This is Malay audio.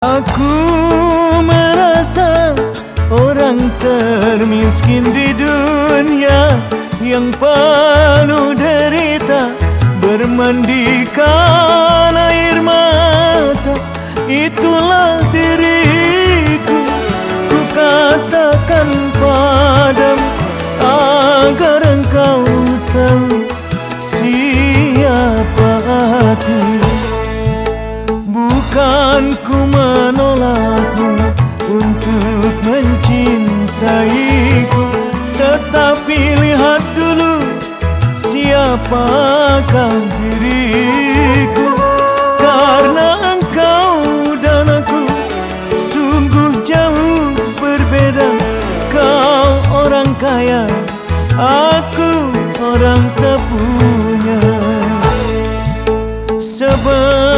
Aku merasa orang termiskin di dunia yang penuh derita, bermandikan air mata. Itulah diriku, ku katakan padamu agar engkau tahu siapa aku. Bukan ku menolakmu untuk mencintaiku, tetapi lihat dulu siapakah diriku. Karena engkau dan aku sungguh jauh berbeda. Kau orang kaya, aku orang tak punya. Sebab